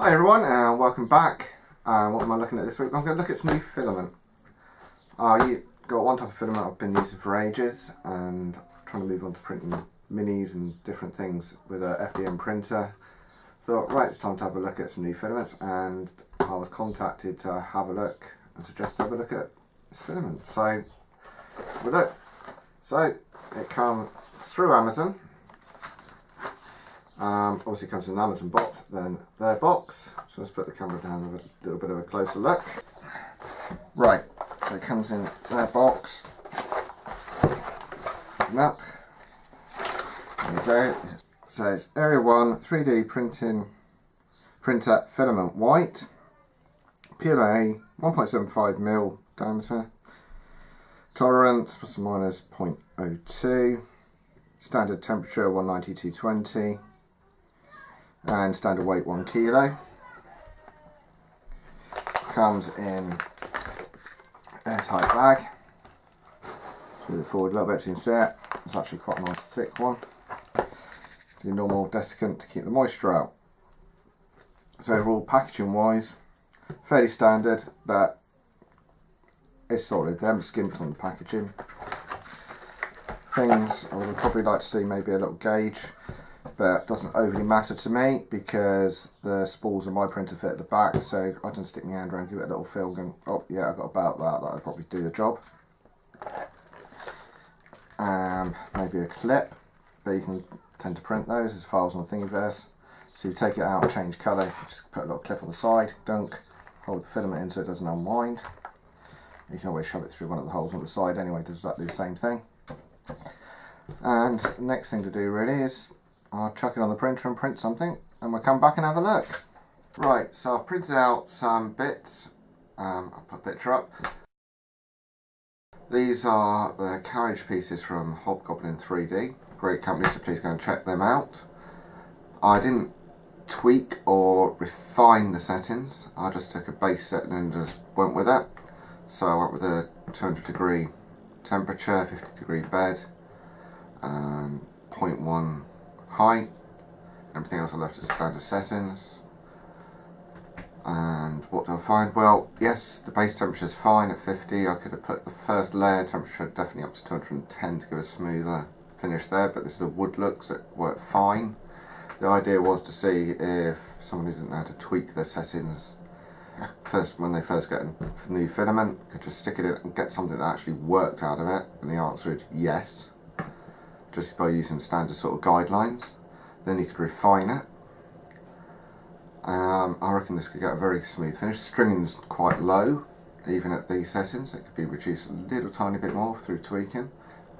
Hi everyone, and welcome back. What am I looking at this week? I'm going to look at some new filament. You got one type of filament I've been using for ages, and I'm trying to move on to printing minis and different things with a FDM printer. Thought, right, it's time to have a look at some new filaments, and I was contacted to have a look and suggest to have a look at this filament. So, let's have a look. So, it comes through Amazon. Obviously it comes in an Amazon box, then their box. So let's put the camera down and have a little bit of a closer look. Right, so it comes in their box. Open up. There we go. So it's Eryone 3D printer filament white. PLA 1.75mm diameter. Tolerance plus or minus 0.02. Standard temperature 190 to 220. And standard weight 1 kilo. Comes in airtight bag. Move it forward a little bit to insert. It's actually quite a nice thick one. Do normal desiccant to keep the moisture out. So overall, packaging wise, fairly standard, but it's solid. They haven't skimped on the packaging. Things I would probably like to see maybe a little gauge, but it doesn't overly matter to me because the spools of my printer fit at the back, so I can stick my hand around, give it a little feel, and go, oh yeah, I've got about that, that'll probably do the job. Maybe a clip, but you can tend to print those as files on Thingiverse. So you take it out and change colour, just put a little clip on the side, dunk, hold the filament in so it doesn't unwind. You can always shove it through one of the holes on the side anyway, it does exactly the same thing. And the next thing to do really is I'll chuck it on the printer and print something, and we'll come back and have a look. Right, so I've printed out some bits. I'll put a picture up. These are the carriage pieces from Hobgoblin 3D. Great company, so please go and check them out. I didn't tweak or refine the settings. I just took a base setting and just went with it. So I went with a 200-degree temperature, 50-degree bed, and 0.1 height. Everything else I left as standard settings. And what do I find? Well, yes, the base temperature is fine at 50. I could have put the first layer temperature definitely up to 210 to give a smoother finish there, but this is a wood look, so it worked fine. The idea was to see if someone who didn't know how to tweak their settings when they first get a new filament could just stick it in and get something that actually worked out of it, and the answer is yes, just by using standard sort of guidelines. Then you could refine it. I reckon this could get a very smooth finish. Stringing's quite low, even at these settings. It could be reduced a little tiny bit more through tweaking.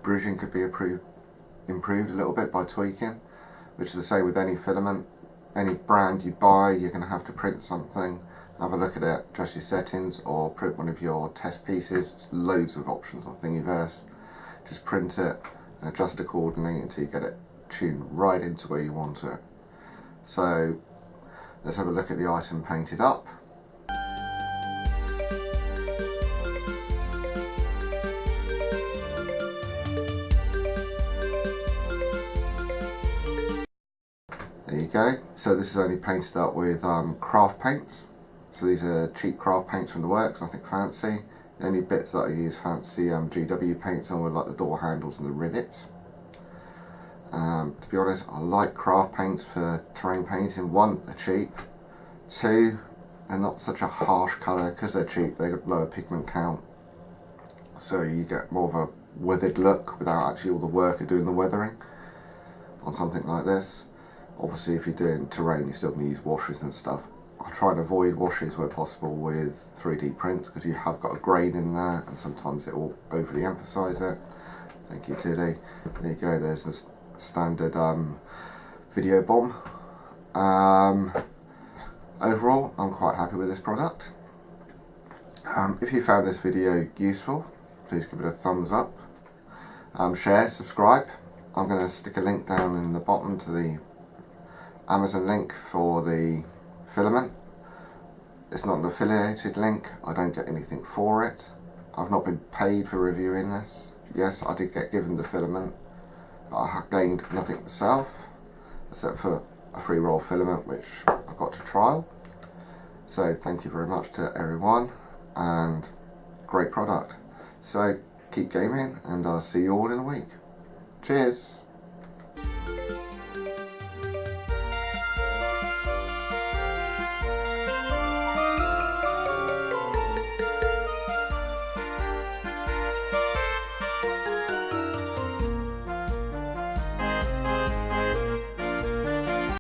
Bridging could be improved a little bit by tweaking, which is the same with any filament. Any brand you buy, you're going to have to print something, have a look at it, adjust your settings, or print one of your test pieces. There's loads of options on Thingiverse. Just print it and adjust accordingly until you get it tuned right into where you want it. So let's have a look at the item painted up. There you go. So this is only painted up with craft paints. So these are cheap craft paints from the works, nothing fancy. The only bits that I use fancy GW paints on were like the door handles and the rivets. To be honest, I like craft paints for terrain painting. One, they're cheap. Two, they're not such a harsh colour. Because they're cheap, they got lower pigment count, so you get more of a weathered look without actually all the work of doing the weathering on something like this. Obviously if you're doing terrain, you're still going to use washes and stuff. I try and avoid washes where possible with 3D prints because you have got a grain in there and sometimes it will overly emphasise it. Thank you, 2D. There you go, there's the standard video bomb. Overall, I'm quite happy with this product. If you found this video useful, please give it a thumbs up. Share, subscribe. I'm going to stick a link down in the bottom to the Amazon link for the filament. It's not an affiliated link, I don't get anything for it. I've not been paid for reviewing this. Yes, I did get given the filament, but I gained nothing myself except for a free roll filament which I got to trial. So thank you very much to Eryone, and great product. So keep gaming, and I'll see you all in a week. Cheers!